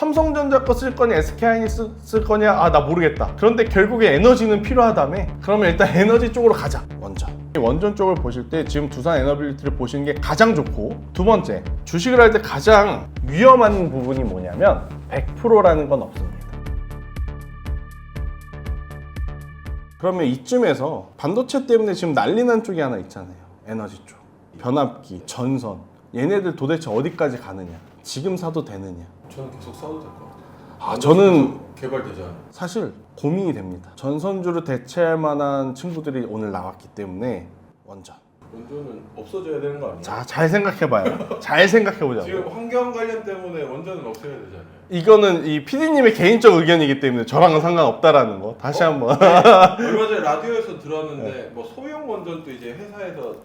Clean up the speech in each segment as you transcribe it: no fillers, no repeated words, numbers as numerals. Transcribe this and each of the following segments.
삼성전자 거 쓸 거냐 SK하이닉스 쓸 거냐 나 모르겠다. 그런데 결국에 에너지는 필요하다며. 그러면 일단 에너지 쪽으로 가자. 원전 쪽을 보실 때 지금 두산 에너빌리티를 보시는 게 가장 좋고, 두 번째, 주식을 할 때 가장 위험한 부분이 뭐냐면 100%라는 건 없습니다. 그러면 이쯤에서 반도체 때문에 지금 난리 난 쪽이 하나 있잖아요. 에너지 쪽. 변압기, 전선. 얘네들 도대체 어디까지 가느냐. 지금 사도 되느냐. 저는 계속 사도 될 것 같아요. 저는 개발되잖아요. 사실 고민이 됩니다. 전선주를 대체할 만한 친구들이 오늘 나왔기 때문에 원전은 없어져야 되는 거 아니에요? 자, 잘 생각해봐요. 잘 생각해보자고. 지금 환경 관련 때문에 원전은 없애야 되잖아요. 이거는 이 PD님의 개인적 의견이기 때문에 저랑은 상관없다라는 거 다시 한번. 얼마 전에 라디오에서 들었는데 뭐 소형 원전도 이제 회사에서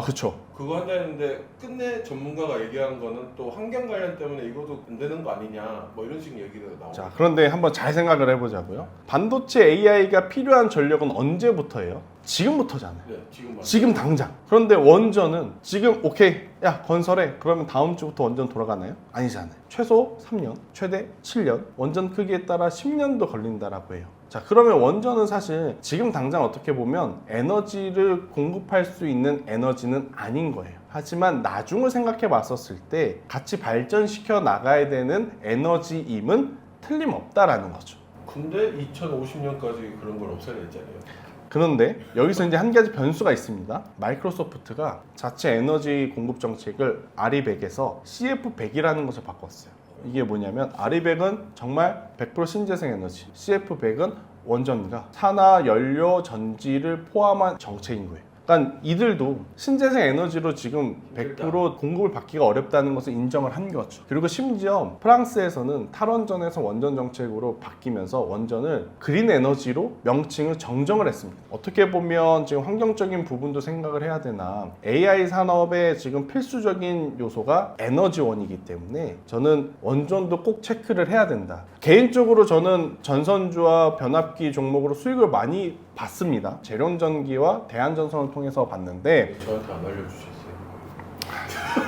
그쵸. 그거 한다 했는데 끝내 전문가가 얘기한 거는 또 환경 관련 때문에 이것도 안 되는 거 아니냐 뭐 이런 식 얘기가 나오고. 자, 그런데 한번 잘 생각을 해보자고요. 반도체 AI가 필요한 전력은 언제부터예요? 지금부터잖아요. 네, 지금 당장. 그런데 원전은 지금 오케이 야 건설해 그러면 다음 주부터 원전 돌아가나요? 아니잖아요. 최소 3년, 최대 7년, 원전 크기에 따라 10년도 걸린다라고 해요. 자, 그러면 원전은 사실 지금 당장 어떻게 보면 에너지를 공급할 수 있는 에너지는 아닌 거예요. 하지만 나중을 생각해 봤었을 때 같이 발전시켜 나가야 되는 에너지임은 틀림없다라는 거죠. 근데 2050년까지 그런 걸 없애야 했잖아요. 그런데 여기서 이제 한 가지 변수가 있습니다. 마이크로소프트가 자체 에너지 공급 정책을 RE100에서 CF100이라는 것을 바꿨어요. 이게 뭐냐면 RE100은 정말 100% 신재생 에너지, CF100은 원전과 산화 연료 전지를 포함한 정책인 거예요. 그러니까 이들도 신재생 에너지로 지금 100% 공급을 받기가 어렵다는 것을 인정을 한 거죠. 그리고 심지어 프랑스에서는 탈원전에서 원전 정책으로 바뀌면서 원전을 그린 에너지로 명칭을 정정을 했습니다. 어떻게 보면 지금 환경적인 부분도 생각을 해야 되나, AI 산업의 지금 필수적인 요소가 에너지원이기 때문에 저는 원전도 꼭 체크를 해야 된다. 개인적으로 저는 전선주와 변압기 종목으로 수익을 많이 봤습니다. 재련전기와 대한전선을 통해서 봤는데 저한테 안 알려주셨어요.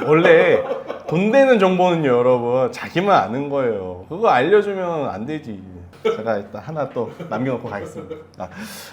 원래 돈 되는 정보는요 여러분 자기만 아는 거예요. 그거 알려주면 안 되지. 제가 일단 하나 또 남겨놓고 가겠습니다.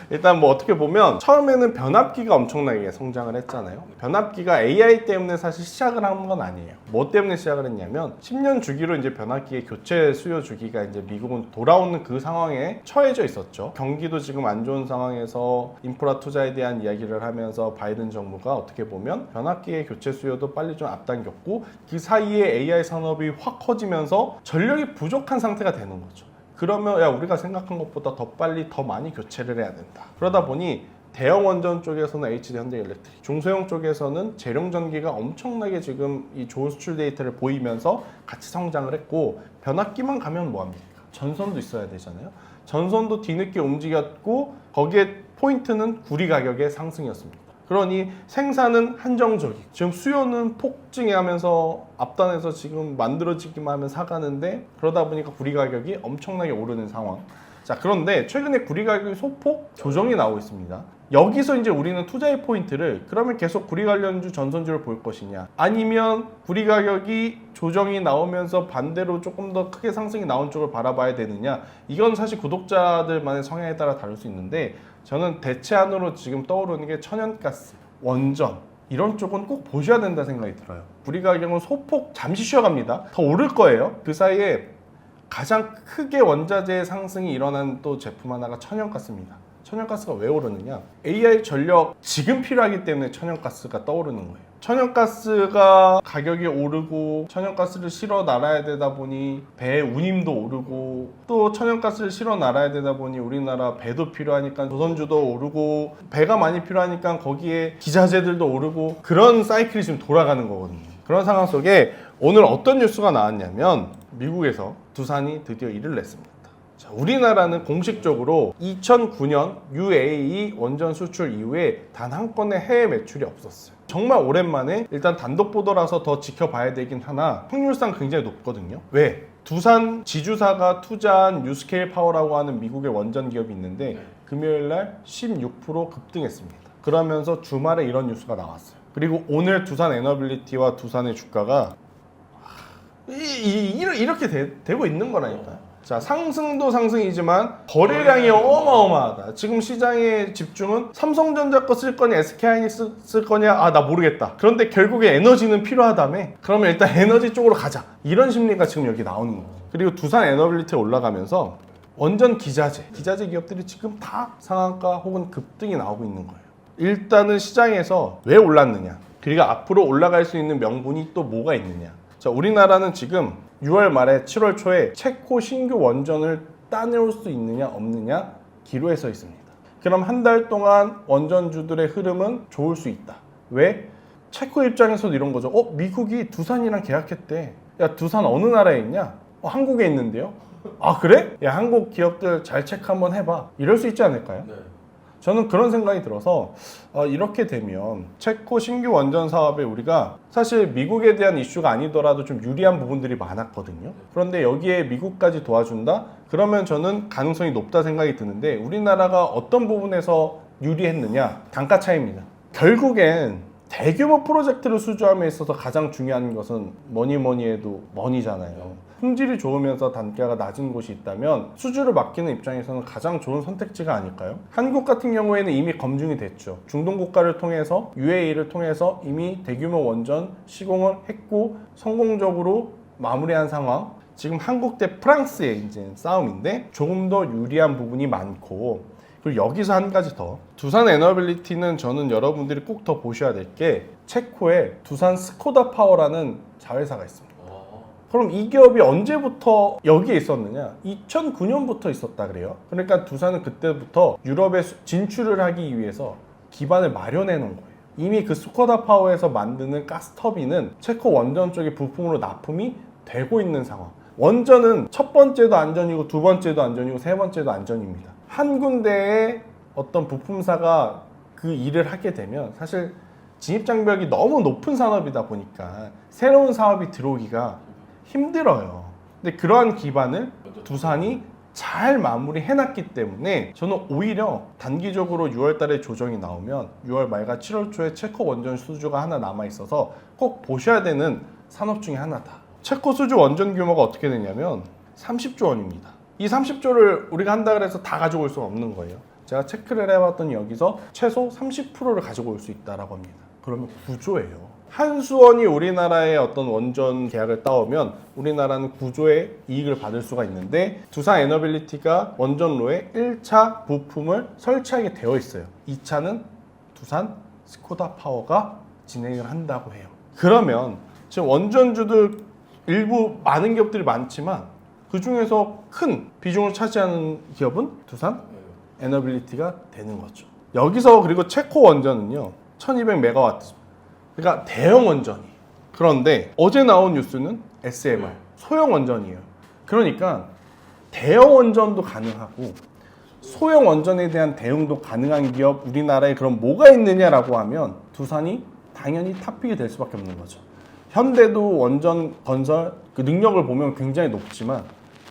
일단 뭐 어떻게 보면 처음에는 변압기가 엄청나게 성장을 했잖아요. 변압기가 AI 때문에 사실 시작을 한 건 아니에요. 뭐 때문에 시작을 했냐면 10년 주기로 이제 변압기의 교체 수요 주기가 이제 미국은 돌아오는 그 상황에 처해져 있었죠. 경기도 지금 안 좋은 상황에서 인프라 투자에 대한 이야기를 하면서 바이든 정부가 어떻게 보면 변압기의 교체 수요도 빨리 좀 앞당겼고 그 사이에 AI 산업이 확 커지면서 전력이 부족한 상태가 되는 거죠. 그러면 야 우리가 생각한 것보다 더 빨리 더 많이 교체를 해야 된다. 그러다 보니 대형 원전 쪽에서는 HD 현대일렉트릭, 중소형 쪽에서는 재룡전기가 엄청나게 지금 이 좋은 수출 데이터를 보이면서 같이 성장을 했고, 변압기만 가면 뭐합니까? 전선도 있어야 되잖아요. 전선도 뒤늦게 움직였고 거기에 포인트는 구리 가격의 상승이었습니다. 그러니 생산은 한정적이고 지금 수요는 폭증하면서 앞단에서 지금 만들어지기만 하면 사가는데, 그러다 보니까 구리 가격이 엄청나게 오르는 상황. 자, 그런데 최근에 구리 가격이 소폭 조정이 나오고 있습니다. 여기서 이제 우리는 투자의 포인트를 그러면 계속 구리 관련주 전선주를 볼 것이냐, 아니면 구리 가격이 조정이 나오면서 반대로 조금 더 크게 상승이 나온 쪽을 바라봐야 되느냐, 이건 사실 구독자들만의 성향에 따라 다를 수 있는데 저는 대체안으로 지금 떠오르는 게 천연가스, 원전 이런 쪽은 꼭 보셔야 된다 생각이 들어요. 구리 가격은 소폭 잠시 쉬어갑니다. 더 오를 거예요. 그 사이에 가장 크게 원자재 상승이 일어난 또 제품 하나가 천연가스입니다. 천연가스가 왜 오르느냐? AI 전력 지금 필요하기 때문에 천연가스가 떠오르는 거예요. 천연가스가 가격이 오르고 천연가스를 실어 날아야 되다 보니 배 운임도 오르고, 또 천연가스를 실어 날아야 되다 보니 우리나라 배도 필요하니까 조선주도 오르고, 배가 많이 필요하니까 거기에 기자재들도 오르고, 그런 사이클이 지금 돌아가는 거거든요. 그런 상황 속에 오늘 어떤 뉴스가 나왔냐면 미국에서 두산이 드디어 일을 냈습니다. 자, 우리나라는 공식적으로 2009년 UAE 원전 수출 이후에 단 한 건의 해외 매출이 없었어요. 정말 오랜만에, 일단 단독 보도라서 더 지켜봐야 되긴 하나 확률상 굉장히 높거든요. 왜? 두산 지주사가 투자한 뉴스케일 파워라고 하는 미국의 원전 기업이 있는데 금요일날 16% 급등했습니다. 그러면서 주말에 이런 뉴스가 나왔어요. 그리고 오늘 두산 에너빌리티와 두산의 주가가 이렇게 되고 있는 거라니까. 자, 상승도 상승이지만 거래량이 어마어마하다. 지금 시장의 집중은 삼성전자 거 쓸 거냐 SK하이닉스 쓸 거냐 나 모르겠다. 그런데 결국에 에너지는 필요하다며. 그러면 일단 에너지 쪽으로 가자. 이런 심리가 지금 여기 나오는 거예요. 그리고 두산 에너빌리티 올라가면서 원전 기자재 기업들이 지금 다 상한가 혹은 급등이 나오고 있는 거예요. 일단은 시장에서 왜 올랐느냐, 그리고 앞으로 올라갈 수 있는 명분이 또 뭐가 있느냐. 자, 우리나라는 지금 6월 말에 7월 초에 체코 신규 원전을 따내올 수 있느냐 없느냐 기로에 서 있습니다. 그럼 한 달 동안 원전주들의 흐름은 좋을 수 있다. 왜? 체코 입장에서도 이런 거죠. 미국이 두산이랑 계약했대. 야, 두산 어느 나라에 있냐? 한국에 있는데요. 아, 그래? 야, 한국 기업들 잘 체크 한번 해봐. 이럴 수 있지 않을까요? 네. 저는 그런 생각이 들어서 이렇게 되면 체코 신규 원전 사업에 우리가 사실 미국에 대한 이슈가 아니더라도 좀 유리한 부분들이 많았거든요. 그런데 여기에 미국까지 도와준다? 그러면 저는 가능성이 높다 생각이 드는데, 우리나라가 어떤 부분에서 유리했느냐? 단가 차이입니다. 결국엔 대규모 프로젝트를 수주함에 있어서 가장 중요한 것은 뭐니 해도 머니잖아요. 품질이 좋으면서 단가가 낮은 곳이 있다면 수주를 맡기는 입장에서는 가장 좋은 선택지가 아닐까요? 한국 같은 경우에는 이미 검증이 됐죠. 중동 국가를 통해서 UAE를 통해서 이미 대규모 원전 시공을 했고 성공적으로 마무리한 상황. 지금 한국 대 프랑스의 이제 싸움인데 조금 더 유리한 부분이 많고, 그리고 여기서 한 가지 더, 두산 에너빌리티는 저는 여러분들이 꼭 더 보셔야 될 게 체코에 두산 스코다 파워라는 자회사가 있습니다. 그럼 이 기업이 언제부터 여기에 있었느냐? 2009년부터 있었다 그래요. 그러니까 두산은 그때부터 유럽에 진출을 하기 위해서 기반을 마련해 놓은 거예요. 이미 그 스코다 파워에서 만드는 가스터빈은 체코 원전 쪽의 부품으로 납품이 되고 있는 상황. 원전은 첫 번째도 안전이고 두 번째도 안전이고 세 번째도 안전입니다. 한 군데의 어떤 부품사가 그 일을 하게 되면 사실 진입장벽이 너무 높은 산업이다 보니까 새로운 사업이 들어오기가 힘들어요. 근데 그러한 기반을 두산이 잘 마무리해놨기 때문에 저는 오히려 단기적으로 6월 달에 조정이 나오면 6월 말과 7월 초에 체코 원전 수주가 하나 남아있어서 꼭 보셔야 되는 산업 중에 하나다. 체코 수주 원전 규모가 어떻게 되냐면 30조 원입니다. 이 30조를 우리가 한다 그래서 다 가지고 올 수는 없는 거예요. 제가 체크를 해봤더니 여기서 최소 30%를 가지고 올 수 있다라고 합니다. 그러면 9조예요. 한수원이 우리나라의 어떤 원전 계약을 따오면 우리나라는 9조의 이익을 받을 수가 있는데, 두산 에너빌리티가 원전로에 1차 부품을 설치하게 되어 있어요. 2차는 두산 스코다 파워가 진행을 한다고 해요. 그러면 지금 원전주들 일부 많은 기업들이 많지만 그 중에서 큰 비중을 차지하는 기업은 두산 에너빌리티가 되는 거죠. 여기서 그리고 체코 원전은요 1200메가와트, 그러니까 대형 원전이. 그런데 어제 나온 뉴스는 SMR 소형 원전이에요. 그러니까 대형 원전도 가능하고 소형 원전에 대한 대응도 가능한 기업 우리나라에 그럼 뭐가 있느냐라고 하면 두산이 당연히 탑픽이 될 수밖에 없는 거죠. 현대도 원전 건설 그 능력을 보면 굉장히 높지만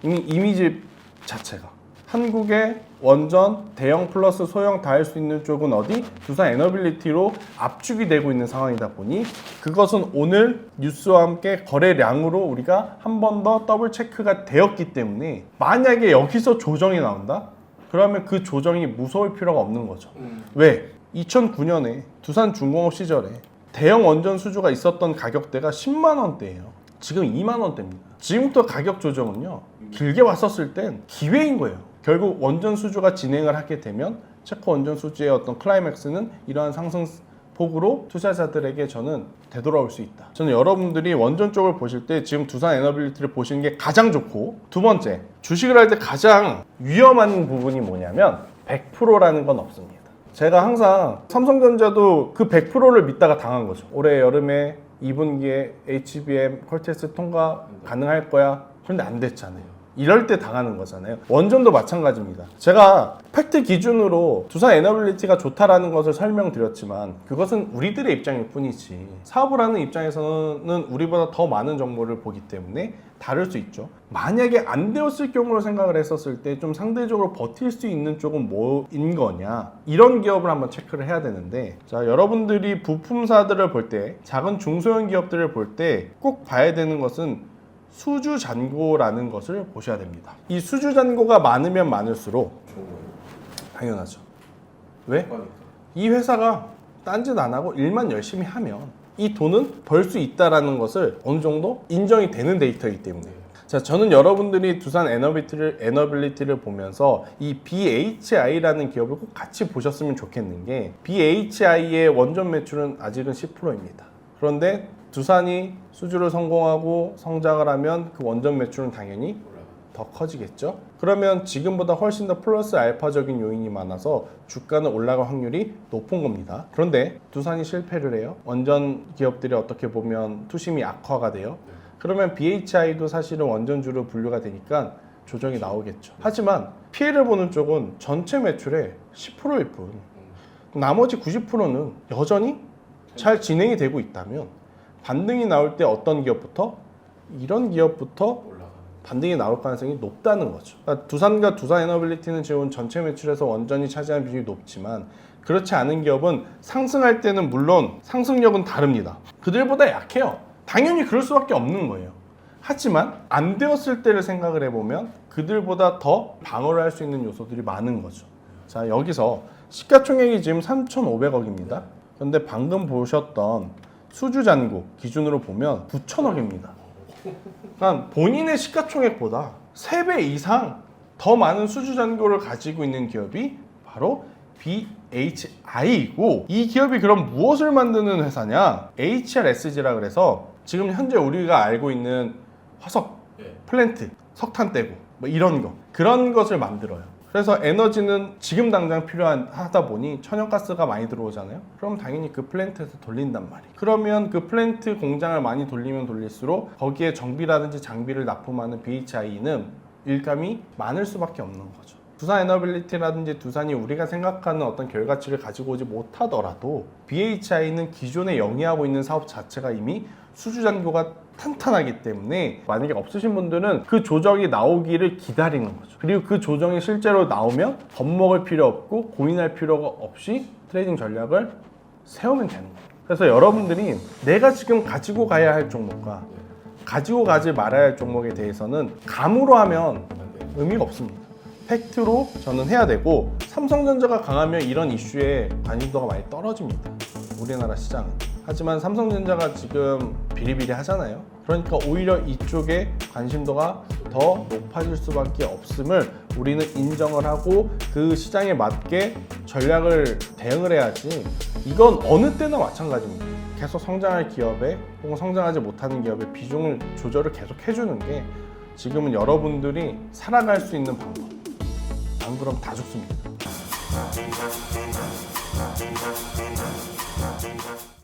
이미 이미지 자체가 한국의 원전 대형 플러스 소형 다 할 수 있는 쪽은 어디? 두산 에너빌리티로 압축이 되고 있는 상황이다 보니 그것은 오늘 뉴스와 함께 거래량으로 우리가 한 번 더 더블 체크가 되었기 때문에 만약에 여기서 조정이 나온다? 그러면 그 조정이 무서울 필요가 없는 거죠. 왜? 2009년에 두산 중공업 시절에 대형 원전 수주가 있었던 가격대가 10만 원대예요. 지금 2만 원대입니다. 지금부터 가격 조정은요 길게 왔었을 땐 기회인 거예요. 결국 원전 수주가 진행을 하게 되면 체코 원전 수주의 어떤 클라이맥스는 이러한 상승폭으로 투자자들에게 저는 되돌아올 수 있다. 저는 여러분들이 원전 쪽을 보실 때 지금 두산 에너빌리티를 보시는 게 가장 좋고, 두 번째 주식을 할 때 가장 위험한 부분이 뭐냐면 100%라는 건 없습니다. 제가 항상 삼성전자도 그 100%를 믿다가 당한 거죠. 올해 여름에 2분기에 HBM 퀄테스트 통과 가능할 거야. 그런데 안 됐잖아요. 이럴 때 당하는 거잖아요. 원전도 마찬가지입니다. 제가 팩트 기준으로 두산 에너빌리티가 좋다라는 것을 설명드렸지만 그것은 우리들의 입장일 뿐이지 사업을 하는 입장에서는 우리보다 더 많은 정보를 보기 때문에 다를 수 있죠. 만약에 안 되었을 경우로 생각을 했었을 때 좀 상대적으로 버틸 수 있는 쪽은 뭐인 거냐, 이런 기업을 한번 체크를 해야 되는데, 자, 여러분들이 부품사들을 볼 때 작은 중소형 기업들을 볼 때 꼭 봐야 되는 것은 수주 잔고라는 것을 보셔야 됩니다. 이 수주 잔고가 많으면 많을수록 좋은 거예요. 당연하죠. 왜? 그러니까. 이 회사가 딴짓 안 하고 일만 열심히 하면 이 돈은 벌 수 있다라는 것을 어느 정도 인정이 되는 데이터이기 때문에. 자, 저는 여러분들이 두산 에너빌리티를 보면서 이 BHI라는 기업을 꼭 같이 보셨으면 좋겠는 게 BHI의 원전 매출은 아직은 10%입니다. 그런데 두산이 수주를 성공하고 성장을 하면 그 원전 매출은 당연히 올라가. 더 커지겠죠. 그러면 지금보다 훨씬 더 플러스 알파적인 요인이 많아서 주가는 올라갈 확률이 높은 겁니다. 그런데 두산이 실패를 해요. 원전 기업들이 어떻게 보면 투심이 악화가 돼요. 그러면 BHI도 사실은 원전주로 분류가 되니까 조정이 나오겠죠. 하지만 피해를 보는 쪽은 전체 매출의 10%일 뿐. 나머지 90%는 여전히 잘 진행이 되고 있다면 반등이 나올 때 어떤 기업부터? 이런 기업부터 올라가. 반등이 나올 가능성이 높다는 거죠. 그러니까 두산과 두산에너빌리티는 지금 전체 매출에서 원전이 차지하는 비중이 높지만 그렇지 않은 기업은 상승할 때는 물론 상승력은 다릅니다. 그들보다 약해요. 당연히 그럴 수밖에 없는 거예요. 하지만 안 되었을 때를 생각을 해보면 그들보다 더 방어를 할 수 있는 요소들이 많은 거죠. 자, 여기서 시가총액이 지금 3,500억입니다. 그런데 방금 보셨던 수주잔고 기준으로 보면 9천억입니다. 그러니까 본인의 시가총액보다 3배 이상 더 많은 수주잔고를 가지고 있는 기업이 바로 BHI이고, 이 기업이 그럼 무엇을 만드는 회사냐? HRSG라 그래서 지금 현재 우리가 알고 있는 화석, 예. 플랜트, 석탄 떼고 뭐 이런 거, 그런 것을 만들어요. 그래서 에너지는 지금 당장 필요하다 보니 천연가스가 많이 들어오잖아요. 그럼 당연히 그 플랜트에서 돌린단 말이에요. 그러면 그 플랜트 공장을 많이 돌리면 돌릴수록 거기에 정비라든지 장비를 납품하는 BHI는 일감이 많을 수밖에 없는 거죠. 두산 에너빌리티라든지 두산이 우리가 생각하는 어떤 결과치를 가지고 오지 못하더라도 BHI는 기존에 영위하고 있는 사업 자체가 이미 수주잔고가 탄탄하기 때문에 만약에 없으신 분들은 그 조정이 나오기를 기다리는 거죠. 그리고 그 조정이 실제로 나오면 겁먹을 필요 없고 고민할 필요가 없이 트레이딩 전략을 세우면 되는 거예요. 그래서 여러분들이 내가 지금 가지고 가야 할 종목과 가지고 가지 말아야 할 종목에 대해서는 감으로 하면 의미가 없습니다. 팩트로 저는 해야 되고, 삼성전자가 강하면 이런 이슈에 관심도가 많이 떨어집니다. 우리나라 시장은. 하지만 삼성전자가 지금 비리비리 하잖아요. 그러니까 오히려 이쪽에 관심도가 더 높아질 수밖에 없음을 우리는 인정을 하고 그 시장에 맞게 전략을 대응을 해야지. 이건 어느 때나 마찬가지입니다. 계속 성장할 기업에 혹은 성장하지 못하는 기업의 비중을 조절을 계속 해주는 게 지금은 여러분들이 살아갈 수 있는 방법. 안 그럼 다 죽습니다.